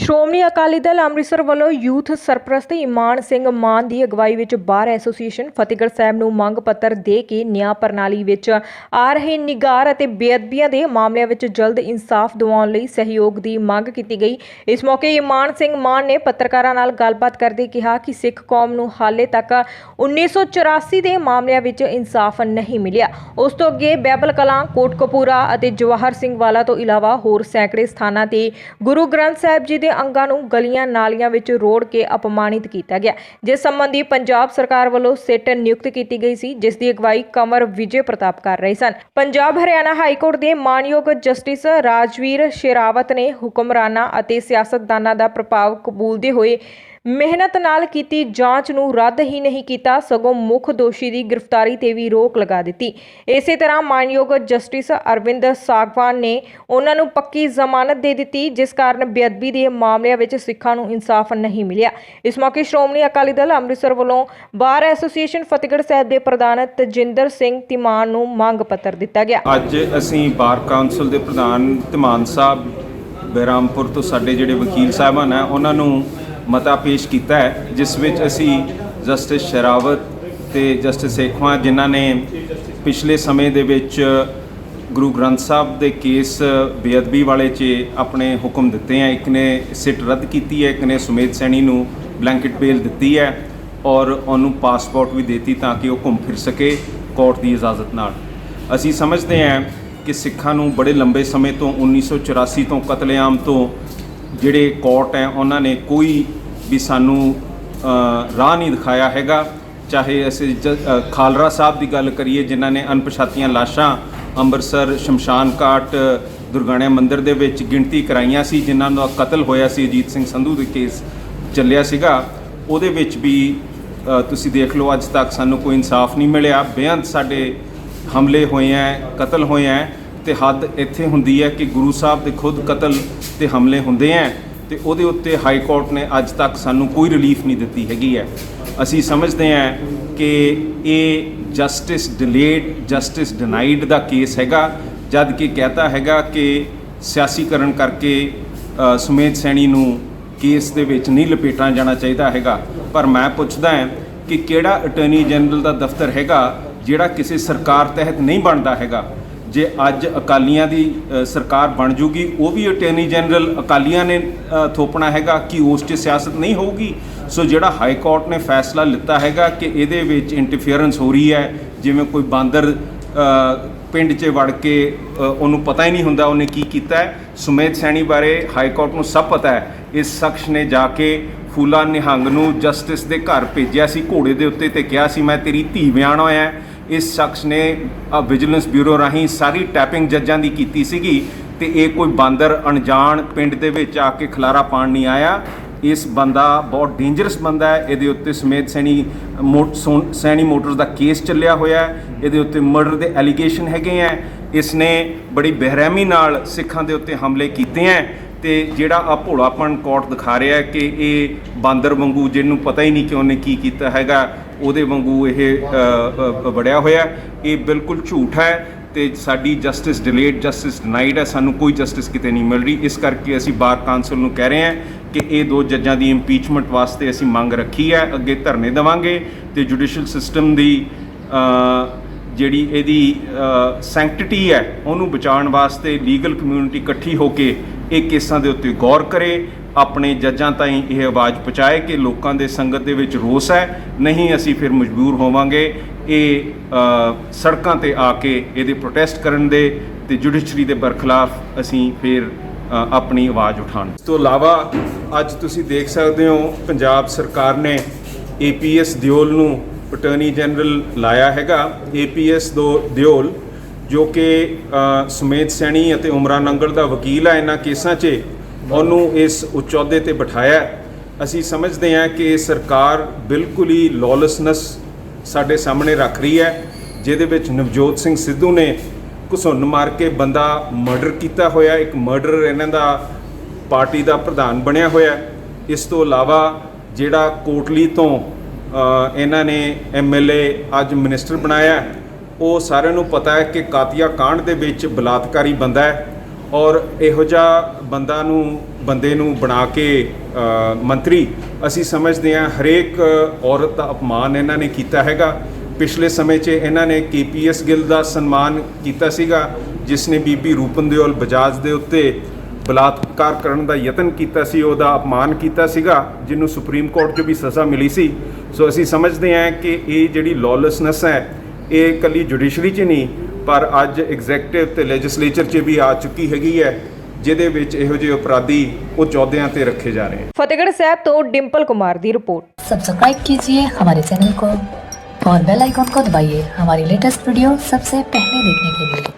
ਸ਼੍ਰੋਮਣੀ ਅਕਾਲੀ ਦਲ ਅੰਮ੍ਰਿਤਸਰ ਵੱਲੋਂ ਯੂਥ ਸਰਪ੍ਰਸਤ ਇਮਾਨ ਸਿੰਘ ਮਾਨ ਦੀ ਅਗਵਾਈ ਵਿੱਚ ਬਾਰ ਐਸੋਸੀਏਸ਼ਨ ਫਤਿਹਗੜ੍ਹ ਸਾਹਿਬ ਨੂੰ ਮੰਗ ਪੱਤਰ ਦੇ ਕੇ ਨਿਆਂ ਪ੍ਰਣਾਲੀ ਵਿੱਚ ਆ ਰਹੇ ਨਿਗਾਰ ਅਤੇ ਬੇਅਦਬੀਆਂ ਦੇ ਮਾਮਲਿਆਂ ਵਿੱਚ ਜਲਦ ਇਨਸਾਫ ਦਿਵਾਉਣ ਲਈ ਸਹਿਯੋਗ ਦੀ ਮੰਗ ਕੀਤੀ ਗਈ। ਇਸ ਮੌਕੇ ਇਮਾਨ ਸਿੰਘ ਮਾਨ ਨੇ ਪੱਤਰਕਾਰਾਂ ਨਾਲ ਗੱਲਬਾਤ ਕਰਦੇ ਕਿਹਾ ਕਿ ਸਿੱਖ ਕੌਮ ਨੂੰ ਹਾਲੇ ਤੱਕ 1984 ਦੇ ਮਾਮਲਿਆਂ ਵਿੱਚ ਇਨਸਾਫ ਨਹੀਂ ਮਿਲਿਆ। ਉਸ ਤੋਂ ਅੱਗੇ ਬਹਿਬਲ ਕਲਾਂ, ਕੋਟਕਪੂਰਾ ਅਤੇ ਜਵਾਹਰ ਸਿੰਘ ਵਾਲਾ ਤੋਂ ਇਲਾਵਾ ਹੋਰ ਸੈਂਕੜੇ ਸਥਾਨਾਂ ਤੇ ਗੁਰੂ ਗ੍ਰੰਥ ਸਾਹਿਬ ਜੀ ਦੇ ਅੰਗਾਂ ਨੂੰ ਗਲੀਆਂ ਨਾਲੀਆਂ ਵਿੱਚ ਰੋੜ ਕੇ ਅਪਮਾਨਿਤ ਕੀਤਾ ਗਿਆ, ਜਿਸ ਸੰਬੰਧੀ ਪੰਜਾਬ ਸਰਕਾਰ ਵੱਲੋਂ ਸਿੱਟ ਨਿਯੁਕਤ ਕੀਤੀ ਗਈ ਸੀ, ਜਿਸ ਦੀ ਅਗਵਾਈ ਕੰਵਰ ਵਿਜੇ ਪ੍ਰਤਾਪ ਕਰ ਰਹੇ ਸਨ। ਪੰਜਾਬ ਹਰਿਆਣਾ ਹਾਈ ਕੋਰਟ ਦੇ ਮਾਨਯੋਗ ਜਸਟਿਸ ਰਾਜਵੀਰ ਸ਼ੇਰਾਵਤ ਨੇ ਹੁਕਮਰਾਨਾਂ ਅਤੇ ਸਿਆਸਤਦਾਨਾਂ ਦਾ ਪ੍ਰਭਾਵ ਕਬੂਲਦੇ ਹੋਏ ਮਿਹਨਤ ਨਾਲ ਕੀਤੀ ਜਾਂਚ ਨੂੰ ਰੱਦ ਹੀ ਨਹੀਂ ਕੀਤਾ, ਸਗੋਂ ਮੁੱਖ ਦੋਸ਼ੀ ਦੀ ਗ੍ਰਿਫਤਾਰੀ ਤੇ ਵੀ ਰੋਕ ਲਗਾ ਦਿੱਤੀ। ਇਸੇ ਤਰ੍ਹਾਂ ਮਾਨਯੋਗ ਜਸਟਿਸ ਅਰਵਿੰਦ ਸਾਗਵਾਨ ਨੇ ਉਹਨਾਂ ਨੂੰ ਪੱਕੀ ਜ਼ਮਾਨਤ ਦੇ ਦਿੱਤੀ, ਜਿਸ ਕਾਰਨ ਬੇਅਦਬੀ ਦੇ ਮਾਮਲਿਆਂ ਵਿੱਚ ਸਿੱਖਾਂ ਨੂੰ ਇਨਸਾਫ ਨਹੀਂ ਮਿਲਿਆ। ਇਸ ਮੌਕੇ ਸ਼੍ਰੋਮਣੀ ਅਕਾਲੀ ਦਲ ਅੰਮ੍ਰਿਤਸਰ ਵੱਲੋਂ ਬਾਰ ਐਸੋਸੀਏਸ਼ਨ ਫਤਿਹਗੜ੍ਹ ਸਾਹਿਬ ਦੇ ਪ੍ਰਧਾਨ ਤਜਿੰਦਰ ਸਿੰਘ ਧੀਮਾਨ ਨੂੰ ਮੰਗ ਪੱਤਰ ਦਿੱਤਾ ਗਿਆ। ਅੱਜ ਅਸੀਂ ਬਾਰ ਕਾਉਂਸਲ ਦੇ ਪ੍ਰਧਾਨ ਧੀਮਾਨ ਸਾਹਿਬ ਬਹਿਰਾਮਪੁਰ ਤੋਂ ਸਾਡੇ ਜਿਹੜੇ ਵਕੀਲ ਸਾਹਿਬਾਨ ਹੈ ਉਹਨਾਂ ਨੂੰ ਮਤਾ ਪੇਸ਼ ਕੀਤਾ ਹੈ, ਜਿਸ ਵਿੱਚ ਅਸੀਂ ਜਸਟਿਸ ਸ਼ੇਰਾਵਤ ਤੇ ਜਸਟਿਸ ਸੇਖਵਾਂ ਜਿਨ੍ਹਾਂ ਨੇ ਪਿਛਲੇ ਸਮੇਂ ਦੇ ਵਿੱਚ ਗੁਰੂ ਗ੍ਰੰਥ ਸਾਹਿਬ ਦੇ ਕੇਸ ਬੇਅਦਬੀ ਵਾਲੇ 'ਚ ਆਪਣੇ ਹੁਕਮ ਦਿੱਤੇ ਹੈ। ਇੱਕ ਨੇ ਸਿੱਟ ਰੱਦ ਕੀਤੀ ਹੈ, ਇੱਕ ਨੇ ਸੁਮੇਧ ਸੈਣੀ ਨੂੰ ਬਲੈਂਕਟ ਬੇਲ ਦਿੱਤੀ ਹੈ ਔਰ ਉਹਨੂੰ ਪਾਸਪੋਰਟ ਵੀ ਦਿੱਤੀ ਤਾਂ ਕਿ ਉਹ ਘੁੰਮ ਫਿਰ ਸਕੇ ਕੋਰਟ ਦੀ ਇਜਾਜ਼ਤ ਨਾਲ। ਅਸੀਂ ਸਮਝਦੇ ਹਾਂ ਕਿ ਸਿੱਖਾਂ ਨੂੰ ਬੜੇ ਲੰਬੇ ਸਮੇਂ ਤੋਂ 1984 ਤੋਂ ਕਤਲੇਆਮ ਤੋਂ ਜਿਹੜੇ ਕੋਰਟ ਹੈ ਉਹਨਾਂ ਨੇ ਕੋਈ ਵੀ ਸਾਨੂੰ ਰਾਹ ਨਹੀਂ ਦਿਖਾਇਆ ਹੈਗਾ। ਚਾਹੇ ਅਸੀਂ ਖਾਲਰਾ ਸਾਹਿਬ ਦੀ ਗੱਲ ਕਰੀਏ ਜਿਨ੍ਹਾਂ ਨੇ ਅਣਪਛਾਤੀਆਂ ਲਾਸ਼ਾਂ ਅੰਮ੍ਰਿਤਸਰ ਸ਼ਮਸ਼ਾਨ ਘਾਟ ਦੁਰਗਿਆਣਾ ਮੰਦਿਰ ਦੇ ਵਿੱਚ ਗਿਣਤੀ ਕਰਾਈਆਂ ਸੀ, ਜਿਨ੍ਹਾਂ ਦਾ ਕਤਲ ਹੋਇਆ ਸੀ, ਅਜੀਤ ਸਿੰਘ ਸੰਧੂ ਦੇ ਕੇਸ ਚੱਲਿਆ ਸੀਗਾ, ਉਹਦੇ ਵਿੱਚ ਵੀ ਤੁਸੀਂ ਦੇਖ ਲਓ ਅੱਜ ਤੱਕ ਸਾਨੂੰ ਕੋਈ ਇਨਸਾਫ ਨਹੀਂ ਮਿਲਿਆ। ਬੇਅੰਤ ਸਾਡੇ ਹਮਲੇ ਹੋਏ ਹੈ, ਕਤਲ ਹੋਏ ਹੈ ਤੇ ਹੱਦ ਇੱਥੇ ਹੁੰਦੀ ਹੈ ਕਿ ਗੁਰੂ ਸਾਹਿਬ ਦੇ ਖੁਦ ਕਤਲ ਤੇ ਹਮਲੇ ਹੁੰਦੇ ਹੈ ਤੇ ਉਹਦੇ ਉੱਤੇ ਹਾਈ ਕੋਰਟ ਨੇ ਅੱਜ ਤੱਕ ਸਾਨੂੰ ਕੋਈ ਰਿਲੀਫ ਨਹੀਂ ਦਿੱਤੀ ਹੈਗੀ ਹੈ। ਅਸੀਂ ਸਮਝਦੇ ਹਾਂ ਕਿ ਇਹ ਜਸਟਿਸ ਡਿਲੇਡ ਜਸਟਿਸ ਡਿਨਾਈਡ ਦਾ ਕੇਸ ਹੈਗਾ, ਜਦ ਕਿ ਕਹਿਤਾ ਹੈਗਾ ਕਿ ਸਿਆਸੀਕਰਨ ਕਰਕੇ ਸੁਮੇਧ ਸੈਣੀ ਨੂੰ ਕੇਸ ਦੇ ਵਿੱਚ ਨਹੀਂ ਲਪੇਟਣਾ ਜਾਣਾ ਚਾਹੀਦਾ ਹੈਗਾ। ਪਰ ਮੈਂ ਪੁੱਛਦਾ ਹਾਂ ਕਿ ਕਿਹੜਾ ਅਟਾਰਨੀ ਜਨਰਲ ਦਾ ਦਫ਼ਤਰ ਹੈਗਾ ਜਿਹੜਾ ਕਿਸੇ ਸਰਕਾਰ ਤਹਿਤ ਨਹੀਂ ਬਣਦਾ ਹੈਗਾ। ਜੇ ਅੱਜ ਅਕਾਲੀਆਂ ਦੀ ਸਰਕਾਰ ਬਣ ਜੂਗੀ ਉਹ ਵੀ ਅਟਾਰਨੀ ਜਨਰਲ ਅਕਾਲੀਆਂ ਨੇ ਥੋਪਣਾ ਹੈਗਾ ਕਿ ਉਸ 'ਚ ਸਿਆਸਤ ਨਹੀਂ ਹੋਊਗੀ। ਸੋ ਜਿਹੜਾ ਹਾਈ ਕੋਰਟ ਨੇ ਫੈਸਲਾ ਲਿੱਤਾ ਹੈਗਾ ਕਿ ਇਹਦੇ ਵਿੱਚ ਇੰਟਰਫੀਅਰੈਂਸ ਹੋ ਰਹੀ ਹੈ, ਜਿਵੇਂ ਕੋਈ ਬਾਂਦਰ ਪਿੰਡ 'ਚ ਵੜ ਕੇ ਉਹਨੂੰ ਪਤਾ ਹੀ ਨਹੀਂ ਹੁੰਦਾ ਉਹਨੇ ਕੀ ਕੀਤਾ ਹੈ। ਸੁਮੇਧ ਸੈਣੀ ਬਾਰੇ ਹਾਈ ਕੋਰਟ ਨੂੰ ਸਭ ਪਤਾ ਹੈ। ਇਸ ਸ਼ਖਸ ਨੇ ਜਾ ਕੇ ਫੂਲਾ ਨਿਹੰਗ ਨੂੰ ਜਸਟਿਸ ਦੇ ਘਰ ਭੇਜਿਆ ਸੀ ਘੋੜੇ ਦੇ ਉੱਤੇ ਤੇ ਕਿਹਾ ਸੀ ਮੈਂ ਤੇਰੀ ਧੀ ਵਿਆਹਣਾ ਹੋਇਆ। ਇਸ ਸ਼ਖਸ ਨੇ ਵਿਜੀਲੈਂਸ ਬਿਊਰੋ ਰਾਹੀਂ ਸਾਰੀ ਟੈਪਿੰਗ ਜੱਜਾਂ ਦੀ ਕੀਤੀ ਸੀਗੀ ਤੇ ਇਹ ਕੋਈ ਬਾਂਦਰ ਅਣਜਾਣ ਪਿੰਡ ਦੇ ਵਿੱਚ ਆ ਕੇ ਖਲਾਰਾ ਪਾਣ ਨਹੀਂ ਆਇਆ। ਇਸ ਬੰਦਾ ਬਹੁਤ ਡੇਂਜਰਸ ਬੰਦਾ ਹੈ। ਇਹਦੇ ਉੱਤੇ ਸੁਮੇਧ ਸੈਣੀ ਮੋਟਰਸ ਦਾ ਕੇਸ ਚੱਲਿਆ ਹੋਇਆ ਹੈ, ਇਹਦੇ ਉੱਤੇ ਮਰਡਰ ਦੇ ਐਲੀਗੇਸ਼ਨ ਹੈਗੇ ਹੈ। ਇਸ ਨੇ ਬੜੀ ਬੇਰਹਿਮੀ ਨਾਲ ਸਿੱਖਾਂ ਦੇ ਉੱਤੇ ਹਮਲੇ ਕੀਤੇ ਹੈ ਤੇ ਜਿਹੜਾ ਆ ਭੋਲਾਪਣ ਕੋਰਟ ਦਿਖਾ ਰਿਹਾ ਕਿ ਇਹ ਬਾਂਦਰ ਵਾਂਗੂ ਜਿਹਨੂੰ ਪਤਾ ਹੀ ਨਹੀਂ ਕਿ ਉਹਨੇ ਕੀ ਕੀਤਾ ਹੈਗਾ ਉਹਦੇ ਵਾਂਗੂ ਇਹ ਵੜਿਆ ਹੋਇਆ। ਇਹ ਬਿਲਕੁਲ ਝੂਠ ਹੈ ਤੇ ਸਾਡੀ ਜਸਟਿਸ ਡਿਲੇਡ ਜਸਟਿਸ ਡਿਨਾਈਡ ਹੈ, ਸਾਨੂੰ ਕੋਈ ਜਸਟਿਸ ਕਿਤੇ ਨਹੀਂ ਮਿਲ ਰਹੀ। ਇਸ ਕਰਕੇ ਅਸੀਂ ਬਾਰ ਕਾਉਂਸਲ ਨੂੰ ਕਹਿ ਰਹੇ ਹਾਂ ਕਿ ਇਹ ਦੋ ਜੱਜਾਂ ਦੀ ਇੰਪੀਚਮੈਂਟ ਵਾਸਤੇ ਅਸੀਂ ਮੰਗ ਰੱਖੀ ਹੈ, ਅੱਗੇ ਧਰਨੇ ਦੇਵਾਂਗੇ ਤੇ ਜੁਡੀਸ਼ੀਅਲ ਸਿਸਟਮ ਦੀ ਜਿਹੜੀ ਇਹਦੀ ਸੈਂਕਟਿਟੀ ਹੈ ਉਹਨੂੰ ਬਚਾਉਣ ਵਾਸਤੇ ਲੀਗਲ ਕਮਿਊਨਿਟੀ ਇਕੱਠੀ ਹੋ ਕੇ ਇਹ ਕੇਸਾਂ ਦੇ ਉੱਤੇ ਗੌਰ ਕਰੇ, ਆਪਣੇ ਜੱਜਾਂ ਤਾਈਂ ਇਹ ਆਵਾਜ਼ ਪਹੁੰਚਾਏ ਕਿ ਲੋਕਾਂ ਦੇ ਸੰਗਤ ਦੇ ਵਿੱਚ ਰੋਸ ਹੈ। ਨਹੀਂ ਅਸੀਂ ਫਿਰ ਮਜਬੂਰ ਹੋਵਾਂਗੇ ਇਹ ਸੜਕਾਂ ਤੇ ਆ ਕੇ ਇਹਦੇ ਪ੍ਰੋਟੈਸਟ ਕਰਨ ਦੇ ਤੇ ਜੁਡੀਸ਼ਰੀ ਦੇ ਬਰਖਲਾਫ ਅਸੀਂ ਫਿਰ ਆਪਣੀ ਆਵਾਜ਼ ਉਠਾਉਣ। ਇਸ ਤੋਂ ਇਲਾਵਾ ਅੱਜ ਤੁਸੀਂ ਦੇਖ ਸਕਦੇ ਹੋ ਪੰਜਾਬ ਸਰਕਾਰ ਨੇ APS ਦਿਓਲ ਨੂੰ ਅਟਾਰਨੀ ਜਨਰਲ ਲਾਇਆ ਹੈਗਾ। APS ਦਿਓਲ ਜੋ ਕਿ ਸੁਮੇਧ ਸੈਣੀ ਅਤੇ ਉਮਰਾ ਨੰਗਲ ਦਾ ਵਕੀਲ ਹੈ ਇਹਨਾਂ ਕੇਸਾਂ 'ਚ, ਉਹਨੂੰ ਇਸ ਉੱਚ ਅਹੁਦੇ ਤੇ ਬਿਠਾਇਆ। ਅਸੀਂ ਸਮਝਦੇ ਹਾਂ ਕਿ ਇਹ ਸਰਕਾਰ ਬਿਲਕੁਲ ਹੀ ਲੌਲੈਸਨੈਸ ਸਾਡੇ ਸਾਹਮਣੇ ਰੱਖ ਰਹੀ ਹੈ, ਜਿਹਦੇ ਵਿੱਚ ਨਵਜੋਤ ਸਿੰਘ ਸਿੱਧੂ ਨੇ ਘੁਸੁੰਨ ਮਾਰ ਕੇ ਬੰਦਾ ਮਰਡਰ ਕੀਤਾ ਹੋਇਆ। ਇੱਕ ਮਰਡਰ ਇਹਨਾਂ ਦਾ ਪਾਰਟੀ ਦਾ ਪ੍ਰਧਾਨ ਬਣਿਆ ਹੋਇਆ। ਇਸ ਤੋਂ ਇਲਾਵਾ ਜਿਹੜਾ ਕੋਟਲੀ ਤੋਂ ਇਹਨਾਂ ਨੇ MLA ਅੱਜ ਮਿਨਿਸਟਰ ਬਣਾਇਆ, ਉਹ ਸਾਰਿਆਂ ਨੂੰ ਪਤਾ ਹੈ ਕਿ ਕਾਤੀਆ ਕਾਂਡ ਦੇ ਵਿੱਚ ਬਲਾਤਕਾਰੀ ਬੰਦਾ ਹੈ ਔਰ ਇਹੋ ਜਿਹਾ ਬੰਦੇ ਨੂੰ ਬਣਾ ਕੇ ਮੰਤਰੀ ਅਸੀਂ ਸਮਝਦੇ ਹਾਂ ਹਰੇਕ ਔਰਤ ਦਾ ਅਪਮਾਨ ਇਹਨਾਂ ਨੇ ਕੀਤਾ ਹੈਗਾ। ਪਿਛਲੇ ਸਮੇਂ 'ਚ ਇਹਨਾਂ ਨੇ KPS ਗਿੱਲ ਦਾ ਸਨਮਾਨ ਕੀਤਾ ਸੀਗਾ, ਜਿਸ ਨੇ ਬੀਬੀ ਰੂਪਨਦੇਵਲ ਬਜਾਜ ਦੇ ਉੱਤੇ ਬਲਾਤਕਾਰ ਕਰਨ ਦਾ ਯਤਨ ਕੀਤਾ ਸੀ, ਉਹਦਾ ਅਪਮਾਨ ਕੀਤਾ ਸੀਗਾ, ਜਿਹਨੂੰ ਸੁਪਰੀਮ ਕੋਰਟ 'ਚ ਵੀ ਸਜ਼ਾ ਮਿਲੀ ਸੀ। ਸੋ ਅਸੀਂ ਸਮਝਦੇ ਹਾਂ ਕਿ ਇਹ ਜਿਹੜੀ ਲੌਲੈਸਨੈਸ ਹੈ ਇਹ ਇਕੱਲੀ ਜੁਡੀਸ਼ਰੀ 'ਚ ਨਹੀਂ ਪਰ ਅੱਜ ਐਗਜ਼ੈਕਟਿਵ ਤੇ ਲੈਜਿਸਲੇਚਰ 'ਚ ਵੀ ਆ ਚੁੱਕੀ ਹੈਗੀ ਹੈ, ਜਿਹਦੇ ਵਿੱਚ ਇਹੋ ਜਿਹੇ ਅਪਰਾਧੀ ਉਹ ਚੌਧਿਆਂ ਤੇ ਰੱਖੇ ਜਾ ਰਹੇ ਹਨ। ਫਤਿਹਗੜ੍ਹ ਸਾਹਿਬ ਤੋਂ ਡਿੰਪਲ ਕੁਮਾਰ ਦੀ ਰਿਪੋर्ट। सब्सक्राइब कीजिए हमारे चैनल को और बेल आइकॉन को दबाइए हमारी लेटेस्ट वीडियो सबसे पहले देखने के लिए।